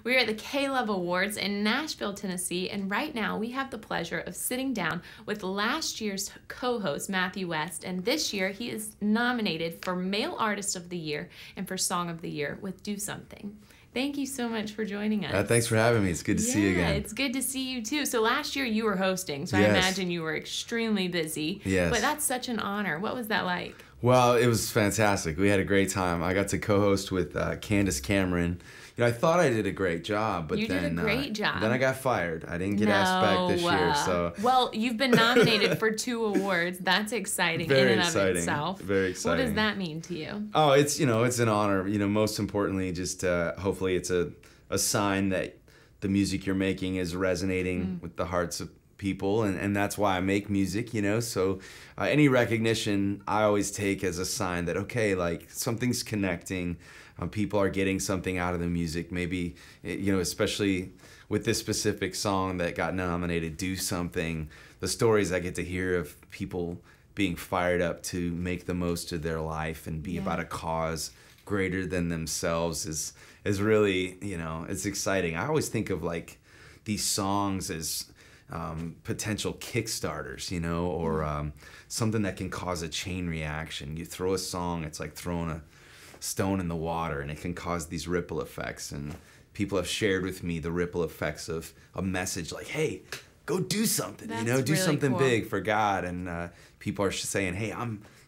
We are at the K-Love Awards in Nashville, Tennessee, and right now we have the pleasure of sitting down with last year's co-host, Matthew West, and this year he is nominated for Male Artist of the Year and for Song of the Year with Do Something. Thank you so much for joining us. Thanks for having me. It's good to see you again. Yeah, it's good to see you too. So last year you were hosting, so I imagine you were extremely busy. Yes. But that's such an honor. What was that like? Well, it was fantastic. We had a great time. I got to co-host with Candace Cameron. You know, I thought I did a great job, but you did a great job. Then I got fired. I didn't get asked back this year. So well, you've been nominated for 2 awards. That's exciting in and of itself. Very exciting. What does that mean to you? Oh, it's it's an honor. Most importantly, just hopefully it's a sign that the music you're making is resonating with the hearts of people, and that's why I make music, so any recognition I always take as a sign that, okay, like something's connecting, people are getting something out of the music, maybe, especially with this specific song that got nominated, Do Something, the stories I get to hear of people being fired up to make the most of their life and be about a cause greater than themselves is really, it's exciting. I always think of like these songs as potential kickstarters, or something that can cause a chain reaction. You throw a song, it's like throwing a stone in the water, and it can cause these ripple effects. And people have shared with me the ripple effects of a message like, hey, go do something, do really something cool. big for God. And people are saying, hey,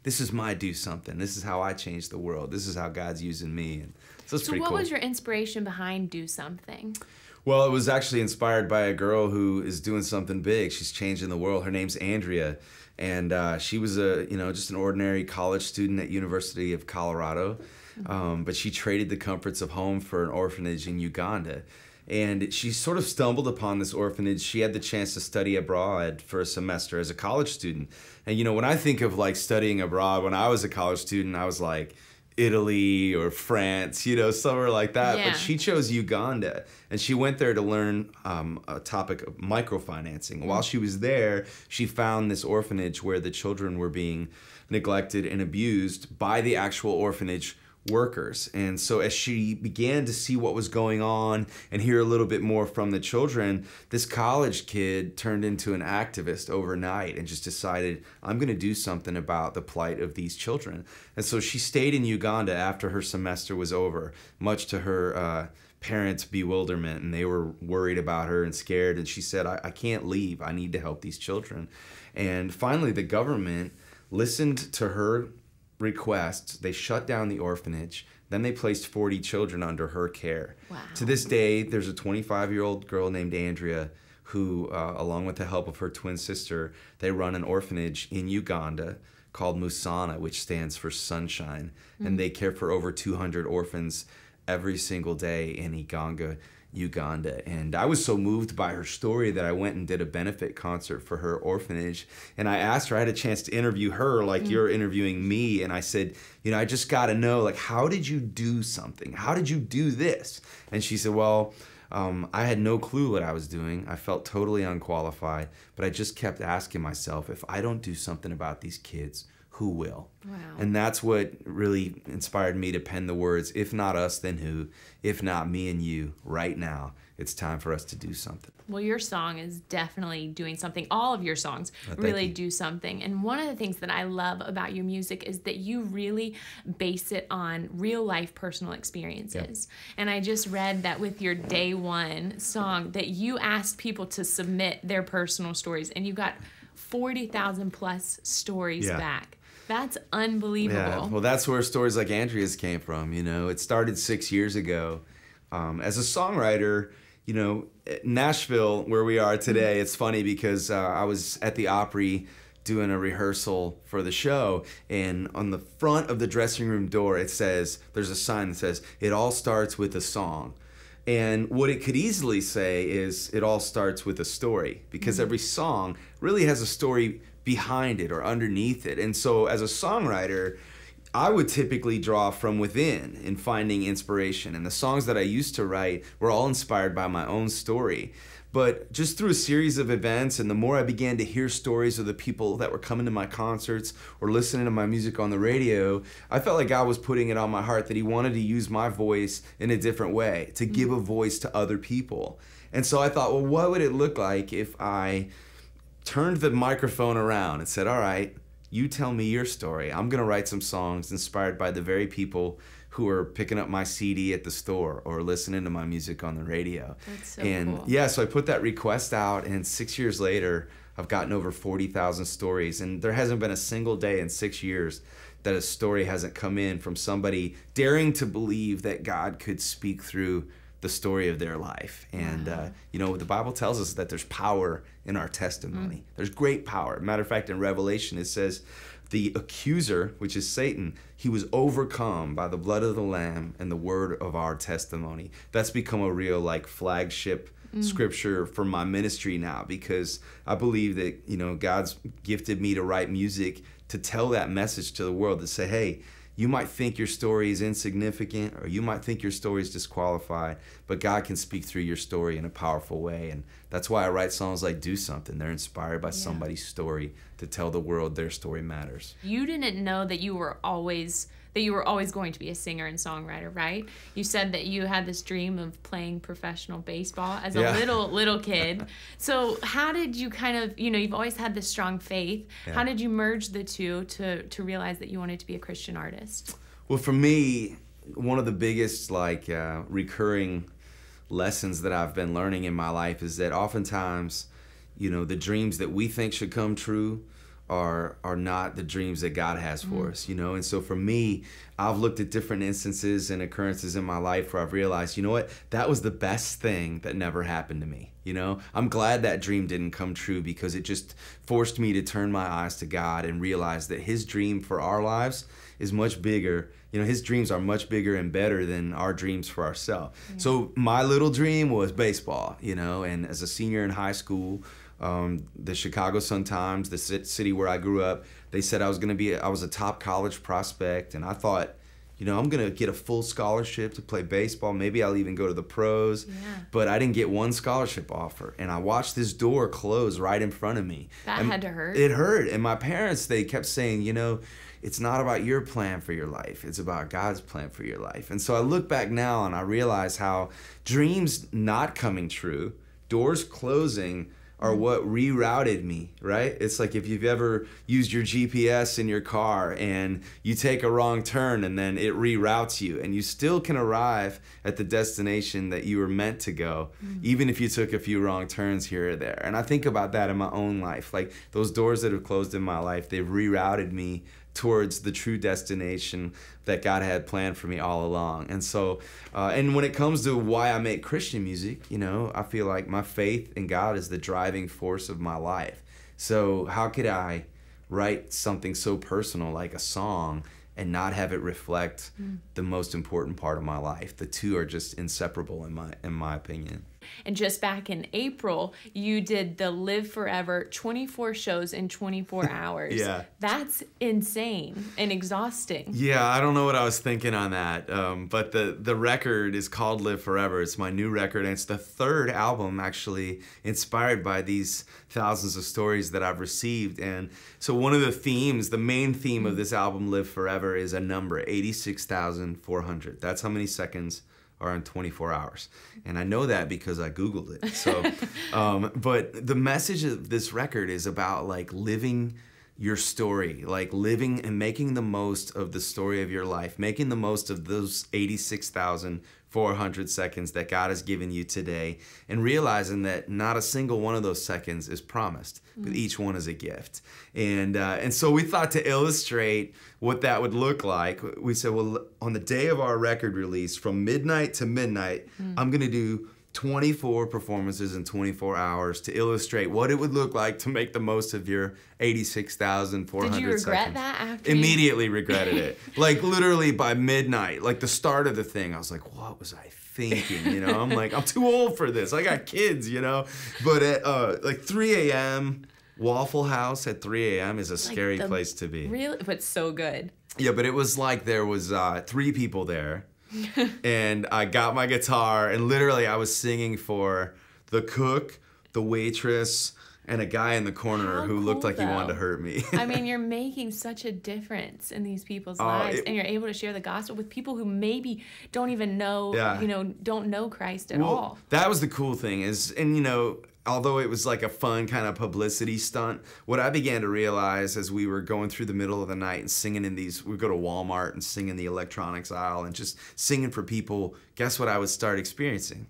this is my do something. This is how I change the world. This is how God's using me. And so it's pretty cool. So what was your inspiration behind Do Something? Well, it was actually inspired by a girl who is doing something big. She's changing the world. Her name's Andrea, and she was just an ordinary college student at University of Colorado, but she traded the comforts of home for an orphanage in Uganda. And she sort of stumbled upon this orphanage. She had the chance to study abroad for a semester as a college student. And when I think of like studying abroad, when I was a college student, I was like Italy or France, somewhere like that. Yeah. But she chose Uganda, and she went there to learn a topic of microfinancing. While she was there, she found this orphanage where the children were being neglected and abused by the actual orphanage workers. And so as she began to see what was going on and hear a little bit more from the children, this college kid turned into an activist overnight and just decided, I'm going to do something about the plight of these children. And so she stayed in Uganda after her semester was over, much to her parents' bewilderment, and they were worried about her and scared. And she said, I can't leave. I need to help these children. And finally, the government listened to her requests. They shut down the orphanage. Then they placed 40 children under her care. Wow. To this day, there's a 25-year-old girl named Andrea who, along with the help of her twin sister, they run an orphanage in Uganda called Musana, which stands for Sunshine. And they care for over 200 orphans every single day in Uganda. And I was so moved by her story that I went and did a benefit concert for her orphanage. And I asked her, I had a chance to interview her like you're interviewing me. And I said, I just got to know, like, how did you do something? How did you do this? And she said, well, I had no clue what I was doing. I felt totally unqualified, but I just kept asking myself, if I don't do something about these kids, who will? Wow. And that's what really inspired me to pen the words, if not us, then who? If not me and you, right now, it's time for us to do something. Well, your song is definitely doing something. All of your songs really do something. And one of the things that I love about your music is that you really base it on real life personal experiences. Yeah. And I just read that with your Day One song that you asked people to submit their personal stories, and you got 40,000 plus stories back. That's unbelievable. Yeah, well, that's where stories like Andrea's came from. It started 6 years ago. As a songwriter, Nashville, where we are today, it's funny because I was at the Opry doing a rehearsal for the show, and on the front of the dressing room door, there's a sign that says, "It all starts with a song." And what it could easily say is, it all starts with a story, because every song really has a story behind it or underneath it. And so as a songwriter, I would typically draw from within in finding inspiration. And the songs that I used to write were all inspired by my own story. But just through a series of events, and the more I began to hear stories of the people that were coming to my concerts or listening to my music on the radio, I felt like God was putting it on my heart that he wanted to use my voice in a different way, to give a voice to other people. And so I thought, well, what would it look like if I turned the microphone around and said, all right, you tell me your story. I'm going to write some songs inspired by the very people who are picking up my CD at the store or listening to my music on the radio. That's so and cool. yeah, so I put that request out, and 6 years later, I've gotten over 40,000 stories. And there hasn't been a single day in 6 years that a story hasn't come in from somebody daring to believe that God could speak through the story of their life. And, you know, the Bible tells us that there's power in our testimony. There's great power. Matter of fact, in Revelation, it says, the accuser, which is Satan, he was overcome by the blood of the Lamb and the word of our testimony. That's become a real like flagship scripture for my ministry now, because I believe that, you know, God's gifted me to write music to tell that message to the world, to say, hey, you might think your story is insignificant, or you might think your story is disqualified, but God can speak through your story in a powerful way. And that's why I write songs like Do Something. They're inspired by somebody's story to tell the world their story matters. You didn't know that you were always going to be a singer and songwriter, right? You said that you had this dream of playing professional baseball as a little kid. So how did you kind of, you know, you've always had this strong faith. Yeah. How did you merge the two to realize that you wanted to be a Christian artist? Well, for me, one of the biggest like recurring lessons that I've been learning in my life is that oftentimes, you know, the dreams that we think should come true are not the dreams that God has for us, you know? And so for me, I've looked at different instances and occurrences in my life where I've realized, you know what, that was the best thing that never happened to me, you know? I'm glad that dream didn't come true, because it just forced me to turn my eyes to God and realize that his dream for our lives is much bigger. You know, his dreams are much bigger and better than our dreams for ourselves. Yeah. So my little dream was baseball, you know, and as a senior in high school, the Chicago Sun-Times, the city where I grew up, they said I was a top college prospect, and I thought, you know, I'm gonna get a full scholarship to play baseball. Maybe I'll even go to the pros. Yeah. But I didn't get one scholarship offer, and I watched this door close right in front of me. That had to hurt. It hurt, and my parents, they kept saying, you know, it's not about your plan for your life. It's about God's plan for your life. And so I look back now and I realize how dreams not coming true, doors closing, are what rerouted me, right? It's like if you've ever used your GPS in your car and you take a wrong turn and then it reroutes you, and you still can arrive at the destination that you were meant to go, even if you took a few wrong turns here or there. And I think about that in my own life. Like those doors that have closed in my life, they've rerouted me towards the true destination that God had planned for me all along. And so, and when it comes to why I make Christian music, you know, I feel like my faith in God is the driving force of my life. So how could I write something so personal like a song and not have it reflect the most important part of my life? The two are just inseparable in my opinion. And just back in April, you did the Live Forever 24 shows in 24 hours. Yeah. That's insane and exhausting. Yeah, I don't know what I was thinking on that. But the record is called Live Forever. It's my new record, and it's the third album actually inspired by these thousands of stories that I've received. And so one of the themes, the main theme of this album, Live Forever, is a number, 86,400. That's how many seconds are in 24 hours. And I know that because I Googled it. So, but the message of this record is about like living your story, like living and making the most of the story of your life, making the most of those 86,400 seconds that God has given you today, and realizing that not a single one of those seconds is promised, but each one is a gift. And so we thought to illustrate what that would look like, we said, well, on the day of our record release, from midnight to midnight, I'm gonna do 24 performances in 24 hours to illustrate what it would look like to make the most of your 86,400 seconds. Did you regret that after? Immediately regretted it. Like literally by midnight, like the start of the thing, I was like, what was I thinking? You know, I'm like, I'm too old for this. I got kids, you know? But at like 3 a.m., Waffle House at 3 a.m. is a scary place to be. Really? But so good. Yeah, but it was like there was 3 people there, and I got my guitar, and literally I was singing for the cook, the waitress, and a guy in the corner who looked like he wanted to hurt me. I mean, you're making such a difference in these people's lives, and you're able to share the gospel with people who maybe don't even know, don't know Christ at all. That was the cool thing is, and although it was like a fun kind of publicity stunt, what I began to realize as we were going through the middle of the night and singing in these, we'd go to Walmart and sing in the electronics aisle and just singing for people, guess what I would start experiencing?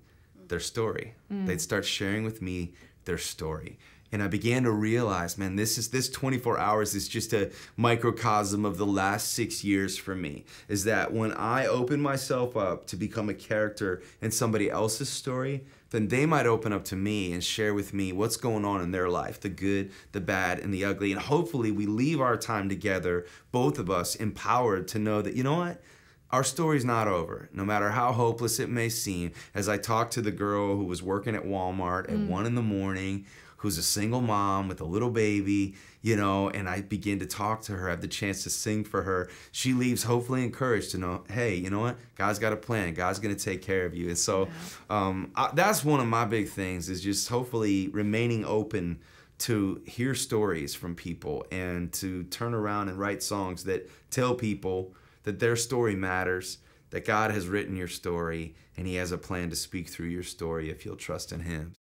Their story. They'd start sharing with me their story. And I began to realize, man, this 24 hours is just a microcosm of the last 6 years for me. Is that when I open myself up to become a character in somebody else's story, then they might open up to me and share with me what's going on in their life, the good, the bad, and the ugly. And hopefully we leave our time together, both of us, empowered to know that, you know what? Our story's not over, no matter how hopeless it may seem. As I talked to the girl who was working at Walmart at 1 a.m, who's a single mom with a little baby, and I begin to talk to her, I have the chance to sing for her. She leaves hopefully encouraged to know, hey, you know what? God's got a plan. God's going to take care of you. And so that's one of my big things is just hopefully remaining open to hear stories from people and to turn around and write songs that tell people that their story matters, that God has written your story, and he has a plan to speak through your story if you'll trust in him.